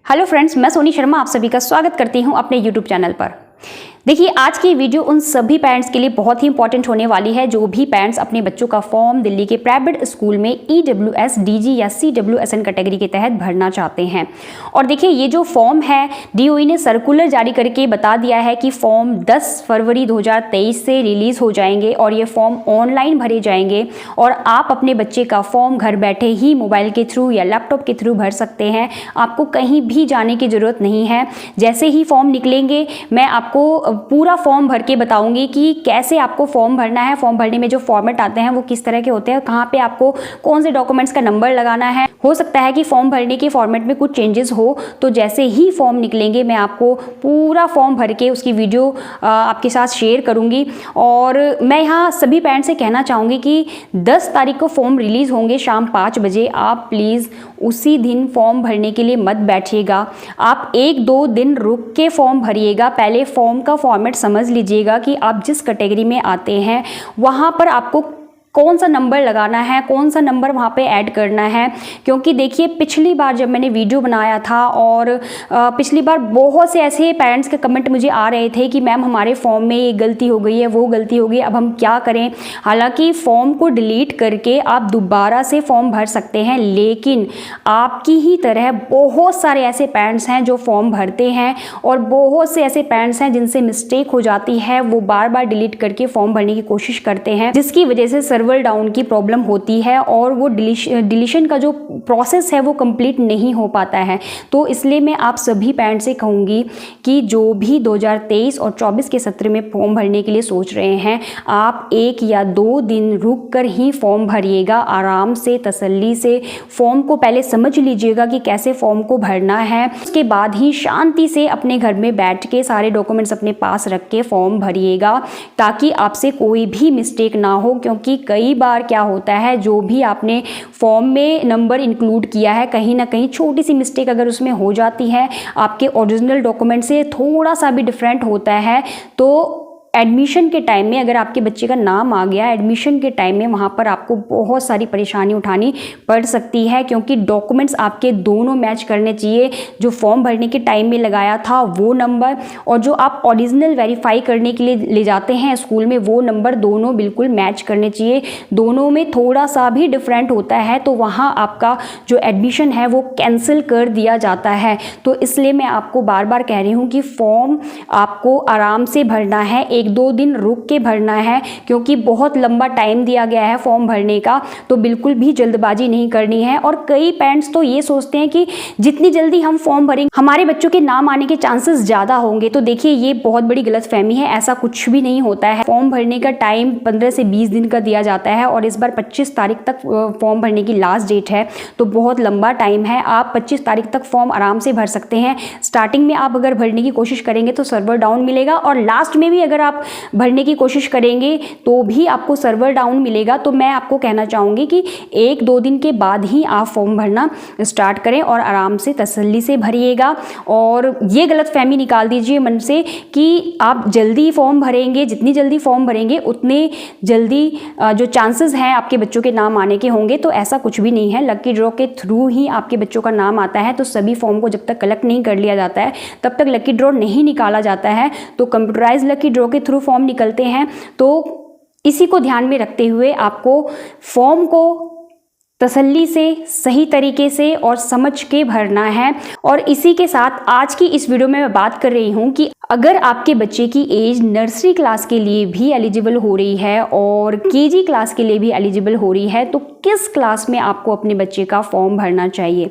Hello friends, मैं सोनी शर्मा आप सभी का स्वागत करती हूं अपने यूट्यूब चैनल पर। देखिए, आज की वीडियो उन सभी पेरेंट्स के लिए बहुत ही इंपॉर्टेंट होने वाली है जो भी पेरेंट्स अपने बच्चों का फॉर्म दिल्ली के प्राइवेट स्कूल में EWS, DG या CWSN कैटेगरी के तहत भरना चाहते हैं। और देखिए, ये जो फॉर्म है DOE ने सर्कुलर जारी करके बता दिया है कि फॉर्म 10 फरवरी 2023 से रिलीज़ हो जाएंगे और ये फॉर्म ऑनलाइन भरे जाएंगे और आप अपने बच्चे का फॉर्म घर बैठे ही मोबाइल के थ्रू या लैपटॉप के थ्रू भर सकते हैं। आपको कहीं भी जाने की ज़रूरत नहीं है। जैसे ही फॉर्म निकलेंगे मैं आपको पूरा फॉर्म भर के बताऊंगी कि कैसे आपको फॉर्म भरना है। फॉर्म भरने में जो फॉर्मेट आते हैं वो किस तरह के होते हैं, कहाँ पे आपको कौन से डॉक्यूमेंट्स का नंबर लगाना है। हो सकता है कि फॉर्म भरने के फॉर्मेट में कुछ चेंजेस हो, तो जैसे ही फॉर्म निकलेंगे मैं आपको पूरा फॉर्म भर के उसकी वीडियो आपके साथ शेयर करूंगी। और मैं यहाँ सभी पेरेंट्स से कहना चाहूँगी कि 10 तारीख को फॉर्म रिलीज़ होंगे शाम 5 बजे। आप प्लीज़ उसी दिन फॉर्म भरने के लिए मत बैठिएगा, आप 1-2 दिन रुक के फॉर्म भरिएगा। पहले फॉर्म का फॉर्मेट समझ लीजिएगा कि आप जिस कैटेगरी में आते हैं वहाँ पर आपको कौन सा नंबर लगाना है, कौन सा नंबर वहाँ पे ऐड करना है। क्योंकि देखिए, पिछली बार जब मैंने वीडियो बनाया था और पिछली बार बहुत से ऐसे पेरेंट्स के कमेंट मुझे आ रहे थे कि मैम हमारे फॉर्म में ये गलती हो गई है, वो गलती हो गई, अब हम क्या करें। हालांकि फॉर्म को डिलीट करके आप दोबारा से फॉर्म भर सकते हैं, लेकिन आपकी ही तरह बहुत सारे ऐसे पेरेंट्स हैं जो फॉर्म भरते हैं और बहुत से ऐसे पेरेंट्स हैं जिनसे मिस्टेक हो जाती है। वो बार बार डिलीट करके फॉर्म भरने की कोशिश करते हैं, जिसकी वजह से सर्वर डाउन की प्रॉब्लम होती है और वो डिलीशन का जो प्रोसेस है वो कंप्लीट नहीं हो पाता है। तो इसलिए मैं आप सभी पेरेंट्स से कहूँगी कि जो भी 2023 और 24 के सत्र में फॉर्म भरने के लिए सोच रहे हैं, आप 1 या 2 दिन रुक कर ही फॉर्म भरिएगा। आराम से, तसल्ली से फॉर्म को पहले समझ लीजिएगा कि कैसे फॉर्म को भरना है। उसके बाद ही शांति से अपने घर में बैठ के सारे डॉक्यूमेंट्स अपने पास रख के फॉर्म भरिएगा, ताकि आपसे कोई भी मिस्टेक ना हो। क्योंकि कई बार क्या होता है, जो भी आपने फॉर्म में नंबर इंक्लूड किया है, कहीं ना कहीं छोटी सी मिस्टेक अगर उसमें हो जाती है, आपके ओरिजिनल डॉक्यूमेंट से थोड़ा सा भी डिफरेंट होता है, तो एडमिशन के टाइम में अगर आपके बच्चे का नाम आ गया, एडमिशन के टाइम में वहाँ पर आपको बहुत सारी परेशानी उठानी पड़ सकती है। क्योंकि डॉक्यूमेंट्स आपके दोनों मैच करने चाहिए, जो फॉर्म भरने के टाइम में लगाया था वो नंबर और जो आप ओरिजिनल वेरीफाई करने के लिए ले जाते हैं स्कूल में वो नंबर, दोनों बिल्कुल मैच करने चाहिए। दोनों में थोड़ा सा भी डिफरेंट होता है तो वहाँ आपका जो एडमिशन है वो कैंसिल कर दिया जाता है। तो इसलिए मैं आपको बार बार कह रही हूँ कि फॉर्म आपको आराम से भरना है, 1-2 दिन रुक के भरना है। क्योंकि बहुत लंबा टाइम दिया गया है फॉर्म भरने का, तो बिल्कुल भी जल्दबाजी नहीं करनी है। और कई पेरेंट्स तो ये सोचते हैं कि जितनी जल्दी हम फॉर्म भरेंगे हमारे बच्चों के नाम आने के चांसेस ज़्यादा होंगे। तो देखिए, ये बहुत बड़ी गलतफहमी है, ऐसा कुछ भी नहीं होता है। फॉर्म भरने का टाइम 15 से 20 दिन का दिया जाता है और इस बार 25 तारीख तक फॉर्म भरने की लास्ट डेट है, तो बहुत लंबा टाइम है। आप 25 तारीख तक फॉर्म आराम से भर सकते हैं। स्टार्टिंग में आप अगर भरने की कोशिश करेंगे तो सर्वर डाउन मिलेगा और लास्ट में भी अगर आप भरने की कोशिश करेंगे तो भी आपको सर्वर डाउन मिलेगा। तो मैं आपको कहना चाहूँगी कि 1-2 दिन के बाद ही आप फॉर्म भरना स्टार्ट करें और आराम से, तसल्ली से भरिएगा। और ये गलतफहमी निकाल दीजिए मन से कि आप जल्दी फॉर्म भरेंगे, जितनी जल्दी फॉर्म भरेंगे उतने जल्दी जो चांसेस हैं आपके बच्चों के नाम आने के होंगे। तो ऐसा कुछ भी नहीं है। लकी ड्रॉ के थ्रू ही आपके बच्चों का नाम आता है। तो सभी फॉर्म को जब तक कलेक्ट नहीं कर लिया जाता है तब तक लकी ड्रॉ नहीं निकाला जाता है। तो कंप्यूटराइज लकी ड्रॉ के थ्रू फॉर्म निकलते हैं। तो इसी को ध्यान में रखते हुए आपको फॉर्म को तसल्ली से, सही तरीके से और समझ के भरना है। और इसी के साथ आज की इस वीडियो में मैं बात कर रही हूँ कि अगर आपके बच्चे की एज नर्सरी क्लास के लिए भी एलिजिबल हो रही है और केजी क्लास के लिए भी एलिजिबल हो रही है, तो किस क्लास में आपको अपने बच्चे का फॉर्म भरना चाहिए।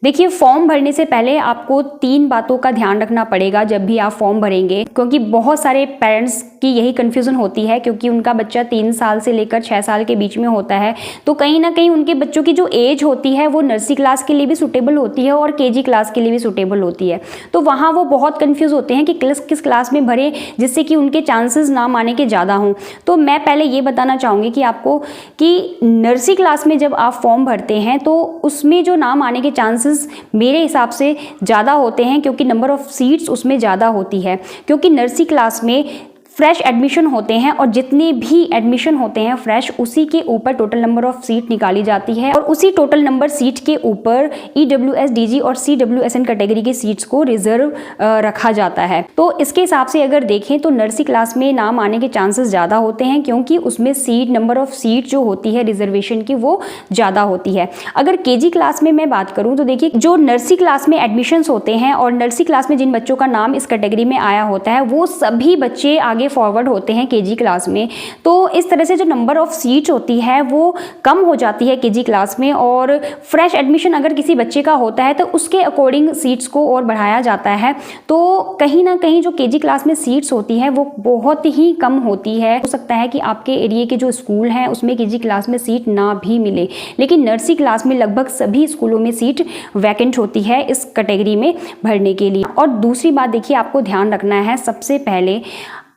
देखिए, फॉर्म भरने से पहले आपको 3 बातों का ध्यान रखना पड़ेगा जब भी आप फॉर्म भरेंगे। क्योंकि बहुत सारे पेरेंट्स की यही कन्फ्यूज़न होती है, क्योंकि उनका बच्चा 3 साल से लेकर 6 साल के बीच में होता है। तो कहीं ना कहीं उनके बच्चों की जो एज होती है वो नर्सरी क्लास के लिए भी सूटेबल होती है और केजी क्लास के लिए भी सूटेबल होती है। तो वहाँ वो बहुत कन्फ्यूज़ होते हैं कि किस क्लास में भरें जिससे कि उनके चांसेस नाम आने के ज़्यादा हों। तो मैं पहले ये बताना चाहूँगी कि आपको कि नर्सरी क्लास में जब आप फॉर्म भरते हैं तो उसमें जो नाम आने के चांसेस मेरे हिसाब से ज़्यादा होते हैं, क्योंकि नंबर ऑफ़ सीट्स उसमें ज़्यादा होती है। क्योंकि नर्सरी क्लास में फ्रेश एडमिशन होते हैं और जितने भी एडमिशन होते हैं फ्रेश, उसी के ऊपर टोटल नंबर ऑफ सीट निकाली जाती है और उसी टोटल नंबर सीट के ऊपर EWS, DG और CWSN कैटेगरी की सीट्स को रिजर्व रखा जाता है। तो इसके हिसाब से अगर देखें तो नर्सरी क्लास में नाम आने के चांसेस ज़्यादा होते हैं, क्योंकि उसमें नंबर ऑफ सीट जो होती है रिजर्वेशन की वो ज़्यादा होती है। अगर KG क्लास में मैं बात करूँ तो देखिए, जो नर्सरी क्लास में एडमिशन्स होते हैं और नर्सरी क्लास में जिन बच्चों का नाम इस कैटेगरी में आया होता है, वो सभी बच्चे आगे फॉरवर्ड होते हैं KG क्लास में। तो इस तरह से जो नंबर ऑफ सीट्स होती है वो कम हो जाती है KG क्लास में, और फ्रेश एडमिशन अगर किसी बच्चे का होता है तो उसके अकॉर्डिंग सीट्स को और बढ़ाया जाता है। तो कहीं ना कहीं जो KG क्लास में सीट्स होती है वो बहुत ही कम होती है। हो सकता है कि आपके एरिया के जो स्कूल हैं उसमें KG क्लास में सीट ना भी मिले, लेकिन नर्सरी क्लास में लगभग सभी स्कूलों में सीट वैकेंट होती है इस कैटेगरी में भरने के लिए। और दूसरी बात देखिए, आपको ध्यान रखना है, सबसे पहले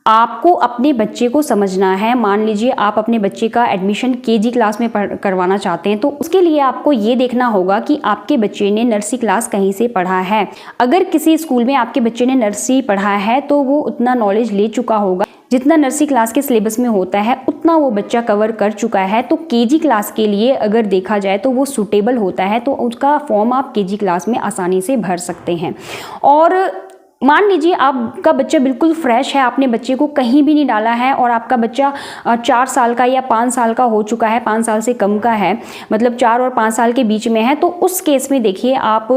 आपको अपने बच्चे को समझना है। मान लीजिए आप अपने बच्चे का एडमिशन KG क्लास में करवाना चाहते हैं, तो उसके लिए आपको ये देखना होगा कि आपके बच्चे ने नर्सरी क्लास कहीं से पढ़ा है। अगर किसी स्कूल में आपके बच्चे ने नर्सरी पढ़ा है तो वो उतना नॉलेज ले चुका होगा, जितना नर्सरी क्लास के सिलेबस में होता है उतना वो बच्चा कवर कर चुका है। तो KG क्लास के लिए अगर देखा जाए तो वो सूटेबल होता है, तो उसका फॉर्म आप KG क्लास में आसानी से भर सकते हैं। और मान लीजिए आपका बच्चा बिल्कुल फ्रेश है, आपने बच्चे को कहीं भी नहीं डाला है और आपका बच्चा 4 साल का या 5 साल का हो चुका है, 5 साल से कम का है, मतलब 4 और 5 साल के बीच में है, तो उस केस में देखिए आप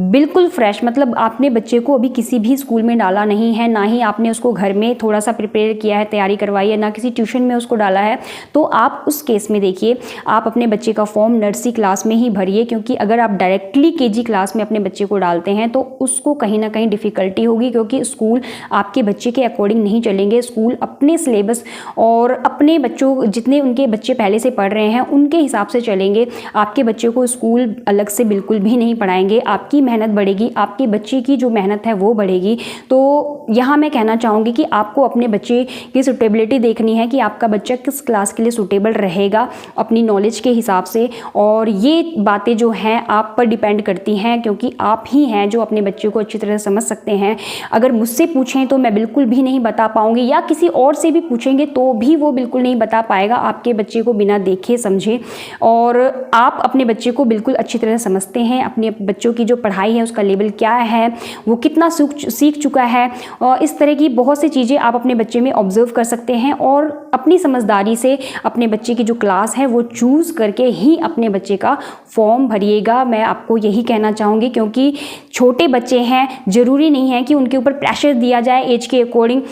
बिल्कुल फ्रेश, मतलब आपने बच्चे को अभी किसी भी स्कूल में डाला नहीं है, ना ही आपने उसको घर में थोड़ा सा प्रिपेयर किया है, तैयारी करवाई है, ना किसी ट्यूशन में उसको डाला है, तो आप उस केस में देखिए आप अपने बच्चे का फॉर्म नर्सरी क्लास में ही भरिए। क्योंकि अगर आप डायरेक्टली KG क्लास में अपने बच्चे को डालते हैं तो उसको कहीं ना कहीं डिफ़िकल्टी होगी, क्योंकि स्कूल आपके बच्चे के अकॉर्डिंग नहीं चलेंगे। स्कूल अपने सिलेबस और अपने बच्चों, जितने उनके बच्चे पहले से पढ़ रहे हैं उनके हिसाब से चलेंगे। आपके बच्चे को स्कूल अलग से बिल्कुल भी नहीं पढ़ाएंगे। आपकी मेहनत बढ़ेगी, आपके बच्चे की जो मेहनत है वो बढ़ेगी। तो यहाँ मैं कहना चाहूँगी कि आपको अपने बच्चे की सूटेबिलिटी देखनी है कि आपका बच्चा किस क्लास के लिए सूटेबल रहेगा अपनी नॉलेज के हिसाब से। और ये बातें जो हैं आप पर डिपेंड करती हैं, क्योंकि आप ही हैं जो अपने बच्चे को अच्छी तरह से समझ सकते हैं। अगर मुझसे पूछें तो मैं बिल्कुल भी नहीं बता पाऊंगी, या किसी और से भी पूछेंगे तो भी वो बिल्कुल नहीं बता पाएगा आपके बच्चे को बिना देखे समझे। और आप अपने बच्चे को बिल्कुल अच्छी तरह समझते हैं, अपने बच्चों की जो पढ़ाई है उसका लेवल क्या है, वो कितना सीख चुका है, और इस तरह की बहुत सी चीज़ें आप अपने बच्चे में ऑब्जर्व कर सकते हैं। और अपनी समझदारी से अपने बच्चे की जो क्लास है वो चूज़ करके ही अपने बच्चे का फॉर्म भरिएगा। मैं आपको यही कहना चाहूँगी, क्योंकि छोटे बच्चे हैं, ज़रूरी नहीं है कि उनके ऊपर प्रेशर दिया जाए एज के अकॉर्डिंग।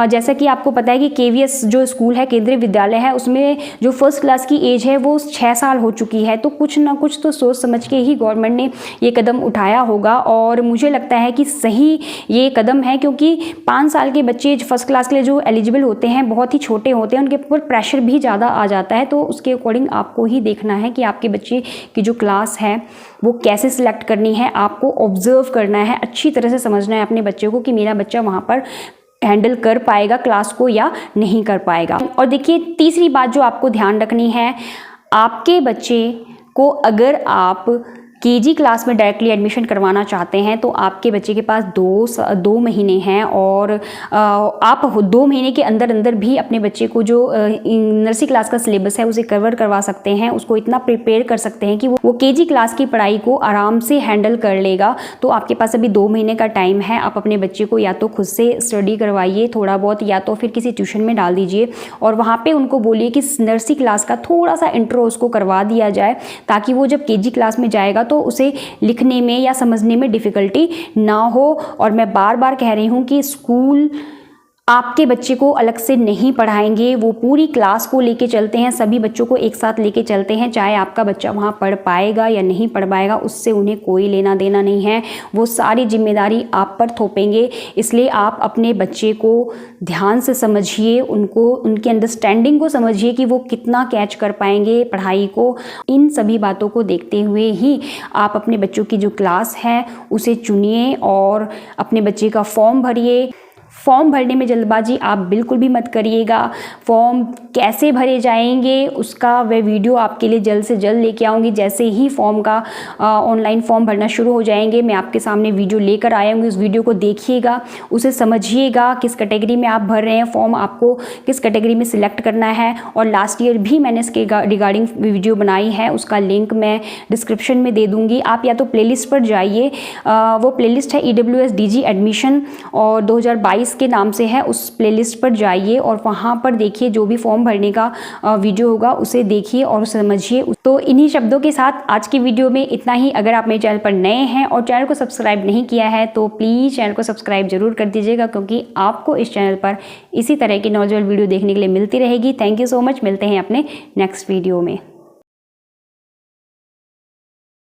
जैसा कि आपको पता है कि KVS जो स्कूल है, केंद्रीय विद्यालय है, उसमें जो फर्स्ट क्लास की एज है वो 6 साल हो चुकी है। तो कुछ ना कुछ तो सोच समझ के ही गवर्नमेंट ने ये कदम उठाया होगा, और मुझे लगता है कि सही ये कदम है, क्योंकि 5 साल के बच्चे फर्स्ट क्लास के लिए जो एलिजिबल होते हैं बहुत ही छोटे होते हैं, उनके ऊपर प्रेशर भी ज़्यादा आ जाता है। तो उसके अकॉर्डिंग आपको ही देखना है कि आपके बच्चे की जो क्लास है वो कैसे सिलेक्ट करनी है, आपको ऑब्जर्व करना है, अच्छी तरह से समझना है अपने बच्चे को कि मेरा बच्चा वहाँ पर हैंडल कर पाएगा क्लास को या नहीं कर पाएगा। और देखिए, तीसरी बात जो आपको ध्यान रखनी है, आपके बच्चे को अगर आप KG क्लास में डायरेक्टली एडमिशन करवाना चाहते हैं तो आपके बच्चे के पास 2 महीने हैं, और आप 2 महीने के अंदर अंदर भी अपने बच्चे को जो नर्सरी क्लास का सिलेबस है उसे कवर करवा सकते हैं, उसको इतना प्रिपेयर कर सकते हैं कि वो KG क्लास की पढ़ाई को आराम से हैंडल कर लेगा। तो आपके पास अभी 2 महीने का टाइम है। आप अपने बच्चे को या तो खुद से स्टडी करवाइए थोड़ा बहुत, या तो फिर किसी ट्यूशन में डाल दीजिए, और वहाँ पर उनको बोलिए कि नर्सरी क्लास का थोड़ा सा इंट्रो उसको करवा दिया जाए, ताकि वो जब KG क्लास में जाएगा तो उसे लिखने में या समझने में डिफ़िकल्टी ना हो। और मैं बार बार कह रही हूँ कि स्कूल आपके बच्चे को अलग से नहीं पढ़ाएंगे, वो पूरी क्लास को लेके चलते हैं, सभी बच्चों को एक साथ लेके चलते हैं। चाहे आपका बच्चा वहाँ पढ़ पाएगा या नहीं पढ़ पाएगा, उससे उन्हें कोई लेना देना नहीं है, वो सारी जिम्मेदारी आप पर थोपेंगे। इसलिए आप अपने बच्चे को ध्यान से समझिए, उनको उनकी अंडरस्टैंडिंग को समझिए कि वो कितना कैच कर पाएंगे पढ़ाई को। इन सभी बातों को देखते हुए ही आप अपने बच्चों की जो क्लास है उसे चुनिए और अपने बच्चे का फॉर्म भरिए। फॉर्म भरने में जल्दबाजी आप बिल्कुल भी मत करिएगा। फॉर्म कैसे भरे जाएंगे उसका वह वीडियो आपके लिए जल्द से जल्द लेके आऊँगी। जैसे ही फॉर्म का ऑनलाइन फॉर्म भरना शुरू हो जाएंगे मैं आपके सामने वीडियो लेकर आऊँगी। उस वीडियो को देखिएगा, उसे समझिएगा, किस कैटेगरी में आप भर रहे हैं फॉर्म, आपको किस कैटेगरी में सिलेक्ट करना है। और लास्ट ईयर भी मैंने इसके रिगार्डिंग वीडियो बनाई है, उसका लिंक मैं डिस्क्रिप्शन में दे दूँगी। आप या तो प्लेलिस्ट पर जाइए, वो प्लेलिस्ट है EWS DG एडमिशन और 2022 के नाम से है। उस प्लेलिस्ट पर जाइए और वहाँ पर देखिए जो भी फॉर्म भरने का वीडियो होगा उसे देखिए और उसे समझिए। तो इन्हीं शब्दों के साथ आज की वीडियो में इतना ही। अगर आप मेरे चैनल पर नए हैं और चैनल को सब्सक्राइब नहीं किया है तो प्लीज़ चैनल को सब्सक्राइब जरूर कर दीजिएगा, क्योंकि आपको इस चैनल पर इसी तरह की नॉलेजेबल वीडियो देखने के लिए मिलती रहेगी। Thank you so much. मिलते हैं अपने नेक्स्ट वीडियो में।